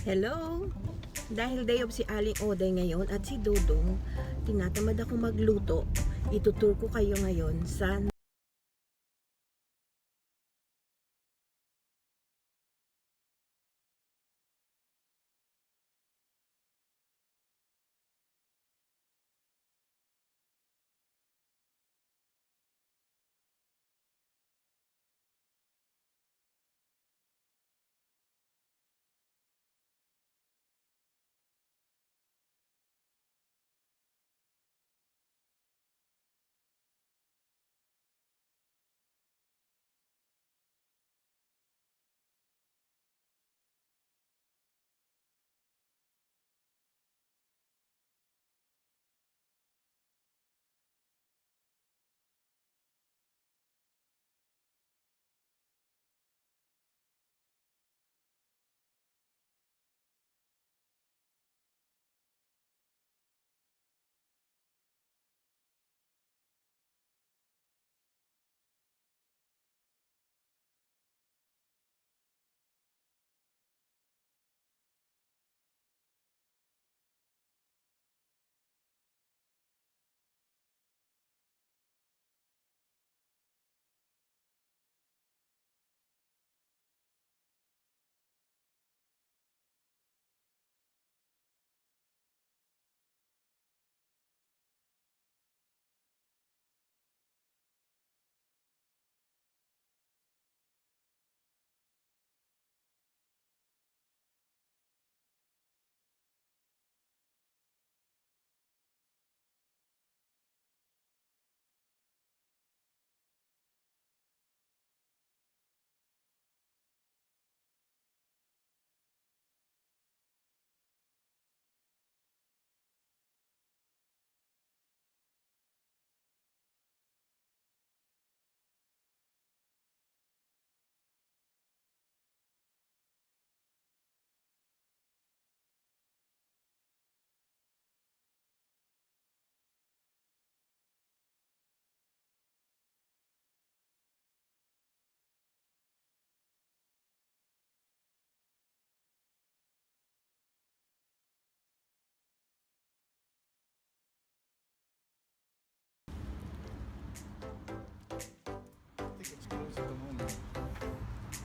Hello! Dahil day off si Aling Oday ngayon at si Dudong, tinatamad ako magluto. Itutur ko kayo ngayon sa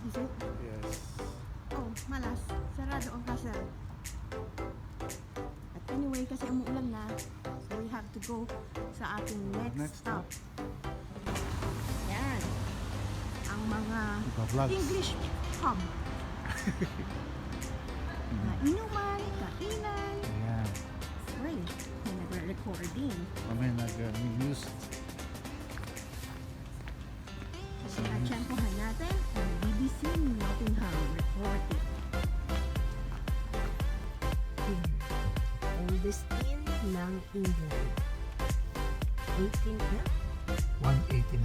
Is it? Yes. Oh, malas. Sarado ang kasal. But anyway, kasi umuulan na, so we have to go sa ating next stop. Yan. Ang mga Ipa-vlogs. English pub. Inuman, kainan. Ayan. Uy, may nagre-recording. Kami nag-news. Kasi natsyempohan natin ang BBC Nottingham reporting. oldest inn ng England. 18 na? 189.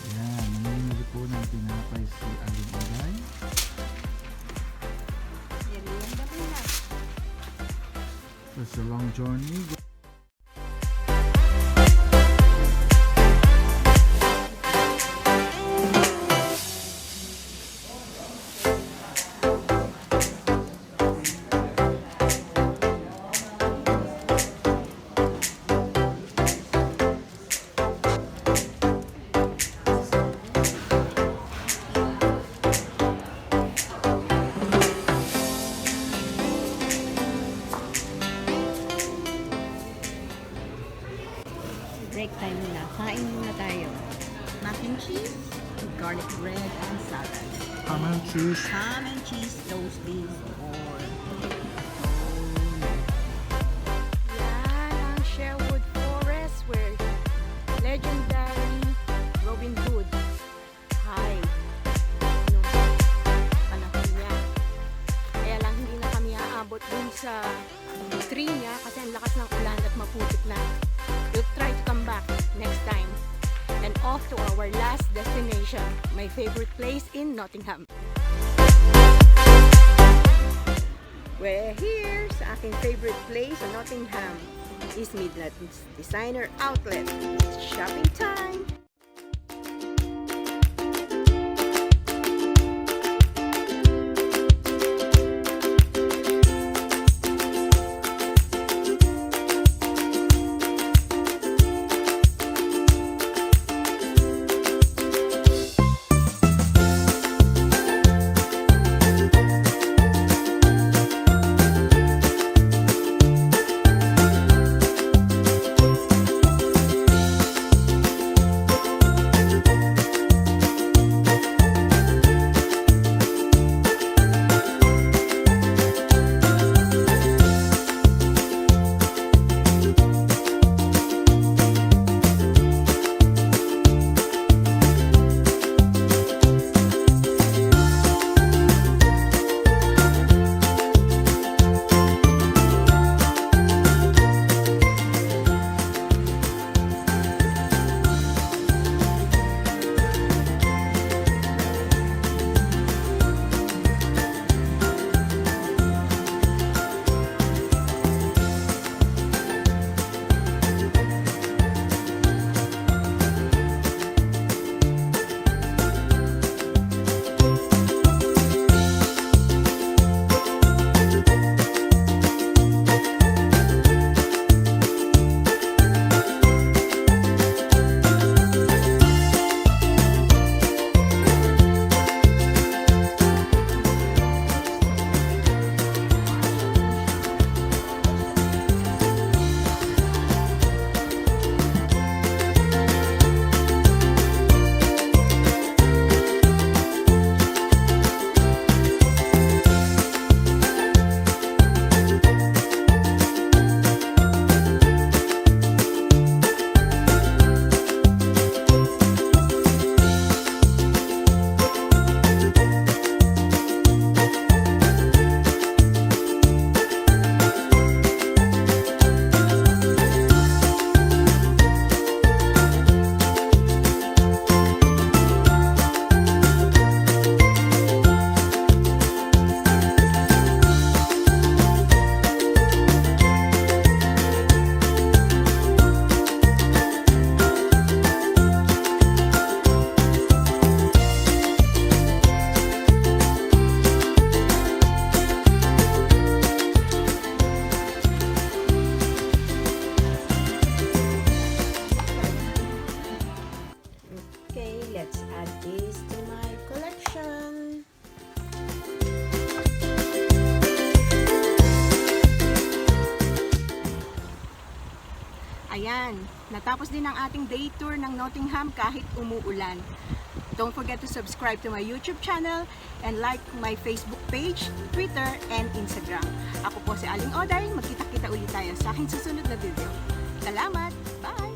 Ayan, namimili po ng tinapay si Aling Oday. Merienda po na. It's a long journey. Break time muna. Kain muna tayo. Mac and cheese, garlic bread, and salad. Ham and cheese. Ham and cheese, toast beef, or... Yan ang Sherwood Forest where legendary Robin Hood hide nung panahon niya. Kaya lang hindi na kami aabot dun sa tree niya kasi ang lakas ng ulan at maputik na. We'll try to come back next time. And off to our last destination, my favorite place in Nottingham. We're here sa aking favorite place sa Nottingham, East Midlands Designer Outlet. It's shopping time! Ayan, natapos din ang ating day tour ng Nottingham kahit umuulan. Don't forget to subscribe to my YouTube channel and like my Facebook page, Twitter, and Instagram. Ako po si Aling Oday. Magkita-kita ulit tayo sa aking susunod na video. Salamat! Bye!